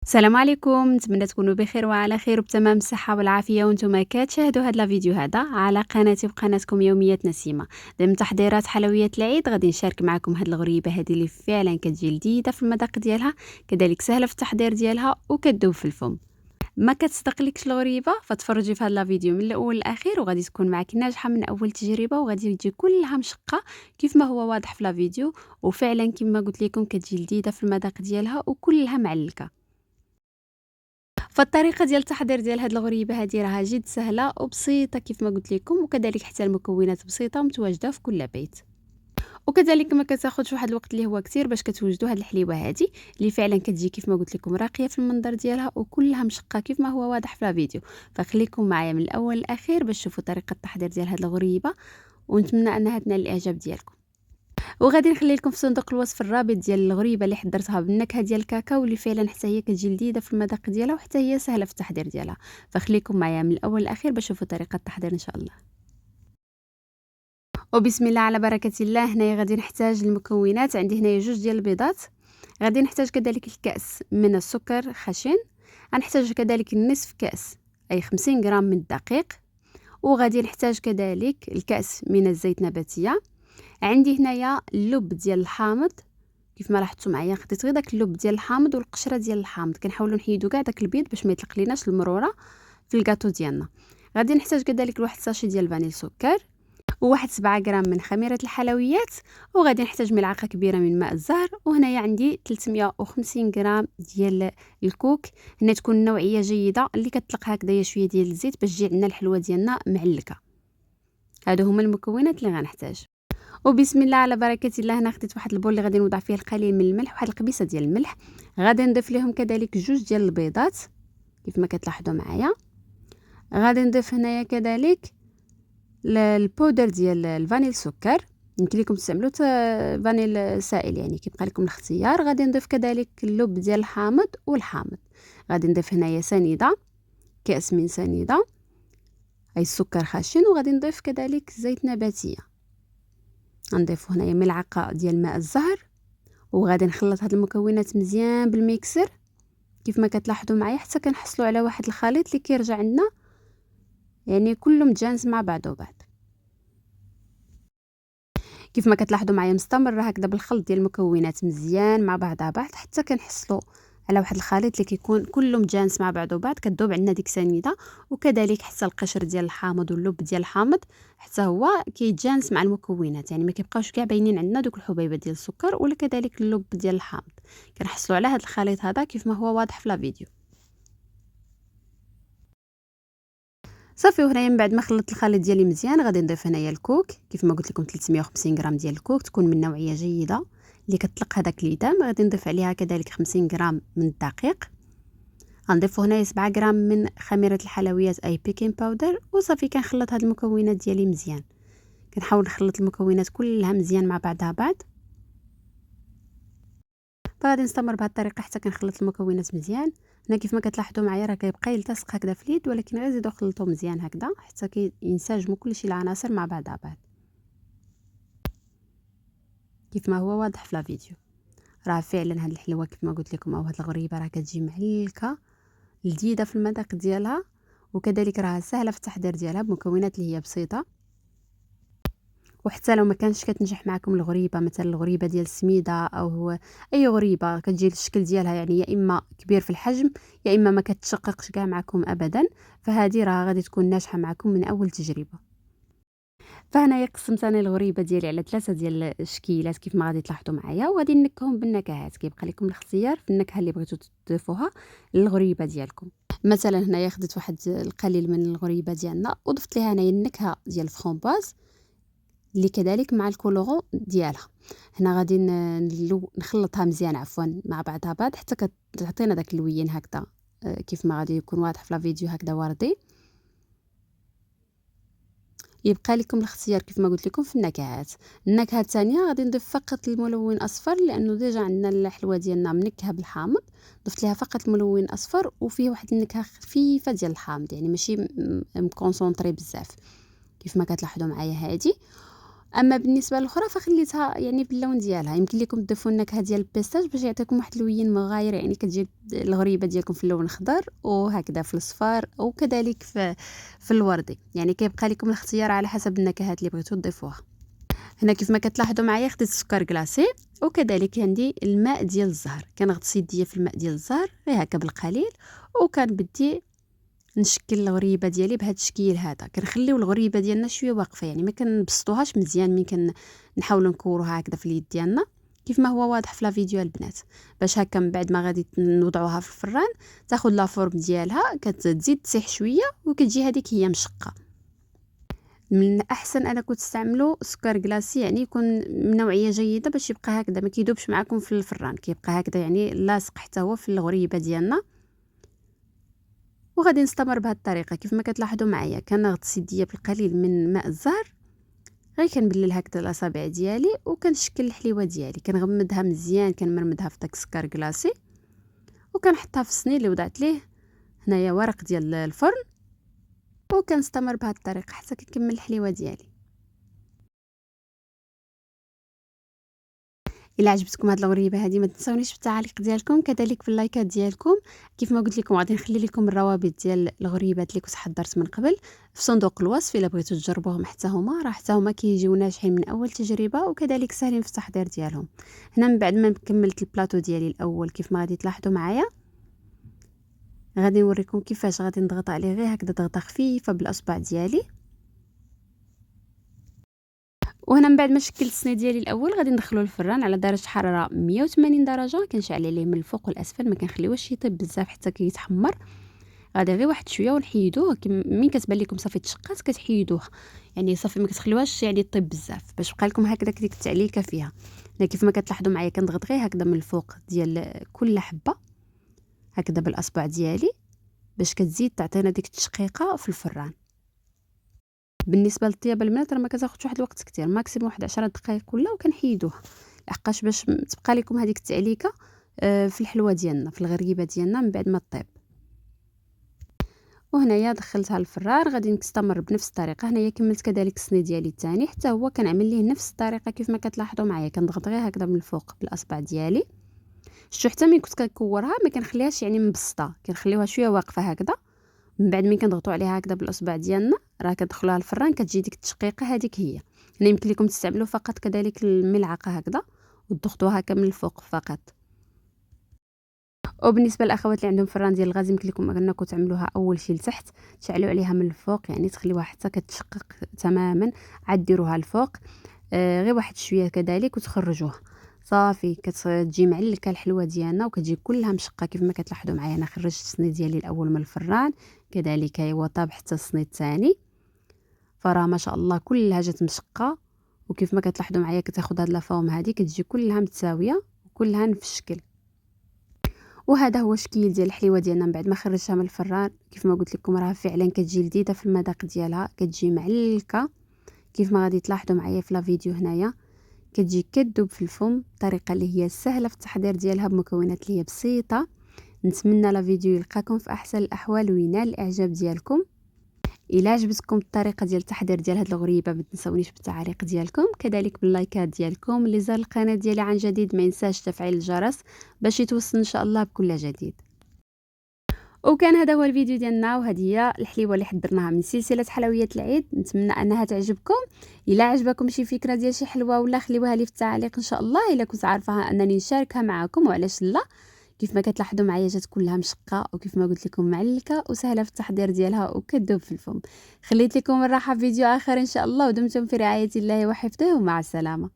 السلام عليكم، نتمنى تكونوا بخير وعلى خير وبتمام الصحة والعافية وانتم كتشاهدوا هذا الفيديو هذا على قناتي وقناتكم يوميات نسيمة. ضمن تحضيرات حلويات العيد غادي نشارك معكم هاد الغريبة هذه اللي فعلا كتجي لذيذة في المذاق ديالها، كذلك سهلة في التحضير ديالها وكتذوب في الفم. ما كتصدقلكش الغريبة فتفرجي في هذا الفيديو من الاول للاخير وغادي تكون معك ناجحة من اول تجربة وغادي تجي كلها مشقة كيف ما هو واضح في الفيديو، وفعلا كما قلت لكم كتجي لذيذة في المذاق ديالها وكلها معلكة. فالطريقة ديال التحضير ديال هاد الغريبة هادي راها جد سهلة وبسيطة كيف ما قلت لكم، وكذلك حتى المكونات بسيطة ومتواجدة في كل بيت، وكذلك ما كتاخذش واحد الوقت اللي هو كتير باش كتوجدوا هاد الحليوه هادي اللي فعلا كتجي كيف ما قلت لكم راقيه في المنظر ديالها وكلها مشقه كيف ما هو واضح في الفيديو. فخليكم معايا من الاول للاخير باش تشوفوا طريقه التحضير ديال هاد الغريبه، ونتمنى انها تنال الاعجاب ديالكم. وغادي نخلي لكم في صندوق الوصف الرابط ديال الغريبه اللي حضرتها بالنكهه ديال الكاكاو اللي فعلا حتى هي كتجي لذيذه في المذاق ديالها وحتى هي سهله في التحضير ديالها. فخليكم معايا من الاول للاخير باش تشوفوا طريقه التحضير ان شاء الله. وبسم الله على بركه الله. هنايا غادي نحتاج المكونات، عندي هنايا جوج ديال البيضات، غادي نحتاج كذلك الكاس من السكر خشن، غنحتاج كذلك نصف كاس اي 50 غرام من الدقيق، وغادي نحتاج كذلك الكاس من الزيت نباتيه. عندي هنايا اللب ديال الحامض، كيف ما لاحظتوا معايا خديت غير داك اللب ديال الحامض والقشره ديال الحامض، كنحاولوا نحيدوا كاع داك البيض باش ما يطلق ليناش المروره في الكاطو ديالنا. غادي نحتاج كذلك واحد ساشي ديال الفانيل سكر، وواحد 7 غرام من خميره الحلويات، وغادي نحتاج ملعقه كبيره من ماء الزهر، وهنايا عندي 350 غرام ديال الكوك. هنا تكون نوعيه جيده اللي كتطلق هكذايا شويه ديال الزيت باش تجي عندنا الحلوه ديالنا معلكه. هادو هما المكونات اللي غنحتاج. وبسم الله على بركه الله. هنا خديت واحد البول اللي غادي نوضع فيه القليل من الملح وواحد القبيصه ديال الملح، غادي نضيف لهم كذلك جوج ديال البيضات كيف ما كتلاحظوا معايا. غادي نضيف هنايا كذلك البودر ديال الفانيل سكر، يمكن لكم تستعملوا فانيل سائل يعني كيبقى لكم الاختيار. غادي نضيف كذلك اللب ديال الحامض والحامض. غادي نضيف هنايا سنيده، كاس من سنيده اي السكر خشن، وغادي نضيف كذلك زيت نباتيه. غنضيف هنايا ملعقه ديال ماء الزهر، وغادي نخلط هاد المكونات مزيان بالميكسر كيف ما كتلاحظوا معايا حتى كنحصلوا على واحد الخليط اللي كيرجع عندنا يعني كله متجانس مع بعضه بعض. كيف ما كتلاحظوا معايا مستمره هكذا بالخلط ديال المكونات مزيان مع بعضها بعض حتى كنحصلوا على واحد الخليط اللي كيكون كله متجانس مع بعضه بعض، كتذوب عندنا ديك سنيده، وكذلك حتى القشر ديال الحامض واللب ديال الحامض حتى هو كيتجانس مع المكونات، يعني ما كيبقاوش كاع باينين عندنا دوك الحبيبات ديال السكر ولا كذلك اللب ديال الحامض. كنحصلوا على هذا الخليط هذا كيف ما هو واضح في لا فيديو. صافي، وهنايا من بعد ما خلطت الخليط ديالي مزيان غادي نضيف هنايا الكوك كيف ما قلت لكم 350 غرام ديال الكوك، تكون من نوعيه جيده اللي كتطلق هذاك الليدام. غادي نضيف عليها كذلك 50 غرام من الدقيق، غنضيف هنايا 7 غرام من خميره الحلويات اي بيكين باودر، وصافي كنخلط هاد المكونات ديالي مزيان. كنحاول نخلط المكونات كلها مزيان مع بعضها بعض، فغادي نستمر بهذه الطريقه حتى كنخلط المكونات مزيان. هنا كيف ما كتلاحظوا معايا راه كيبقى يلتصق هكذا في اليد، ولكن غير زيدوا خلطوا مزيان هكذا حتى كينسجموا كلشي العناصر مع بعضها بعض كيف ما هو واضح في لا فيديو. راه فعلا هاد الحلوه كيف ما قلت لكم او هاد الغريبه راه كتجي معلكه لذيذه في المذاق ديالها، وكذلك راه سهله في التحضير ديالها بمكونات اللي هي بسيطه. وحتى لو ما كانش كتنجح معكم الغريبه، مثلا الغريبه ديال السميده او اي غريبه كتجي الشكل ديالها يعني يا اما كبير في الحجم يا اما ما كتشققش كاع معكم ابدا، فهذه راه غادي تكون ناجحه معكم من اول تجربه. فهنايا قسمت انا الغريبه ديالي على 3 ديال الشكيلات كيف ما غادي تلاحظوا معايا، وغادي نكهم بالنكهات. كيبقى لكم الاختيار في النكهه اللي بغيتوا تضيفوها للغريبه ديالكم. مثلا هنايا خديت واحد القليل من الغريبه ديالنا وضفت ليها هنايا النكهه ديال الفرomboise اللي كذلك مع الكولورون ديالها. هنا غادي نخلطها مزيان عفوا مع بعضها بعض حتى كتعطينا داك اللوين هكذا، كيف ما غادي يكون واضح في لا فيديو هكذا وردي. يبقى لكم الاختيار كيف ما قلت لكم في النكهات. النكهه الثانيه غادي نضيف فقط الملون اصفر لانه ديجا عندنا الحلوه ديالنا منكهه بالحامض، ضفت ليها فقط الملون اصفر وفيه واحد النكهه خفيفه ديال الحامض يعني ماشي مكونسونطري بزاف كيف ما كتلاحظوا معايا هادي. اما بالنسبه للاخرى فخليتها يعني باللون ديالها. يمكن لكم تضيفوا النكهه ديال البيستاج باش يعطيكم واحد اللون مغاير، يعني كتجي الغريبه ديالكم في اللون الخضر وهكذا في الصفار وكذلك في الوردي، يعني كيبقى لكم الاختيار على حسب النكهات اللي بغيتوا تضيفوها. هنا كيف ما كتلاحظوا معايا خديت السكر كلاصي وكذلك عندي الماء ديال الزهر. كنغطس يديا في الماء ديال الزهر غير هكا بالقليل، وكنبدي نشكل الغريبه ديالي بهذا التشكيل هذا. كنخليو الغريبه ديالنا شويه واقفه، يعني ما كنبسطوهاش مزيان ملي كنحاولوا نكوروها هكذا في اليد ديالنا كيف ما هو واضح في لا فيديو البنات. باش هكا من بعد ما غادي نوضعوها في الفران تاخذ لا فورم ديالها، كتزيد تسيح شويه وكتجي هذيك هي مشقه. من الاحسن انكم تستعملوا سكر كلاصي، يعني يكون من نوعيه جيده باش يبقى هكذا ما كيدوبش معكم في الفران، كيبقى هكذا يعني لاصق حتى هو في الغريبه ديالنا. وغادي نستمر بهذه الطريقه. كيف ما كتلاحظوا معايا كنغطس يديا بالقليل من ماء الزهر، غير كنبلل هكذا الاصابع ديالي وكنشكل الحليوه ديالي، كنغمدها مزيان، كنمرمدها في داك السكر كلاصي وكنحطها في الصني اللي وضعت ليه هنايا ورق ديال الفرن، وكنستمر بهذه الطريقه حتى كنكمل الحليوه ديالي. الا عجبتكم هاد الغريبه هذه ما تنسونيش بالتعاليق ديالكم، كذلك باللايكات ديالكم. كيف ما قلت لكم غادي نخلي لكم الروابط ديال الغريبات اللي كنت حضرت من قبل في صندوق الوصف، الا بغيتوا تجربوهم حتى هما، راه حتى هما كيجيو ناجحين من اول تجربه وكذلك ساهلين في التحضير ديالهم. هنا من بعد ما كملت البلاطو ديالي الاول كيف ما غادي تلاحظوا معايا، غادي نوريكم كيفاش غادي نضغط عليه غير هكذا ضغطه خفيفه بالاصبع ديالي. وهنا من بعد ما شكلت الصني ديالي الاول غادي ندخلو الفران على درجه حراره 180 درجه، كنشعل عليه من الفوق والاسفل، ما كنخليوهش يطيب بزاف حتى كيتحمر. غادي غير واحد شويه ونحيدوه، مين كتبان لكم صافي تشقات كتحيدوه، يعني صافي ما كتخليوهاش يعني طيب بزاف باش بقى لكم هكذا ديك التعليكه فيها. هنا كيف ما كتلاحظوا معايا كنضغط غير هكذا من الفوق ديال كل حبه هكذا بالاصبع ديالي باش كتزيد تعطينا ديك التشقيقه في الفران. بالنسبه للطياب البنات راه ما كتاخذش واحد الوقت كتير، ماكسيموم واحد 10 دقائق كلها وكنحيدوه، لحقاش باش تبقى لكم هذيك التعليكه في الحلوه ديالنا في الغريبه ديالنا من بعد ما طيب. وهنايا دخلتها للفران غادي نستمر بنفس الطريقه. هنايا كملت كذلك الصني ديالي الثاني حتى هو كنعمل ليه نفس الطريقه كيف ما كتلاحظوا معايا، كنضغط غير هكذا من الفوق بالاصبع ديالي. شفتوا حتى ملي كنت كنكورها ما كنخليهاش يعني مبسطه، كنخليوها شويه واقفه هكذا. من بعد ملي كنضغطوا عليها هكذا بالاصبع ديالنا راه كتدخلوها الفران كتجي ديك التشقيقه هذيك هي. هنا يمكن لكم تستعملوا فقط كذلك الملعقه هكذا وتضغطوها هكا من الفوق فقط. وبالنسبه للاخوات اللي عندهم فران ديال الغاز يمكن لكم انكم تعملوها اول شيء لتحت، تشعلوا عليها من الفوق، يعني تخليوها حتى كتشقق تماما، عاد ديروها الفوق غير واحد شويه كذلك وتخرجوها صافي. كتجي معلكه الحلوه ديالنا وكتجي كلها مشقه كيف ما كتلاحظوا معايا. انا خرجت الصني ديالي الاول من الفران كذلك هو طاب حتى الصني الثاني، فراه ما شاء الله كلها جات مشقه. وكيف ما كتلاحظوا معايا كتاخذ هاد لافورم هذه كتجي كلها متساويه وكلها نفس الشكل. وهذا هو الشكل ديال الحليوه ديالنا من بعد ما خرجتها من الفران. كيف ما قلت لكم راه فعلا كتجي لذيذه في المذاق ديالها، كتجي معلكه كيف ما غادي تلاحظوا معايا في لا فيديو هنايا، كتجي كتذوب في الفم بطريقه اللي هي سهله في التحضير ديالها بمكونات اللي هي بسيطه. نتمنى لا فيديو يلقاكم في احسن الاحوال وينال الاعجاب ديالكم. الا عجبتكم الطريقه ديال التحضير ديال هاد الغريبه ما تنسونيش بالتعليق ديالكم، كذلك باللايكات ديالكم. اللي زار القناه ديالي عن جديد ما ينساش تفعيل الجرس باش يتوصل ان شاء الله بكل جديد. وكان هذا هو الفيديو ديالنا، وهذه هي الحليوه اللي حضرناها من سلسله حلويات العيد. نتمنى انها تعجبكم. الا عجبكم شي فكره ديال شي حلوه ولا خليوها لي في التعليق ان شاء الله، الا كنت عارفه انني نشاركها معكم وعلاش لا. كيف ما كتلاحظوا معايا جات كلها مشقه وكيف ما قلت لكم معلكه وسهله في التحضير ديالها وكتذوب في الفم. خليت لكم الراحه في فيديو اخر ان شاء الله، ودمتم في رعايه الله وحفظه، ومع السلامه.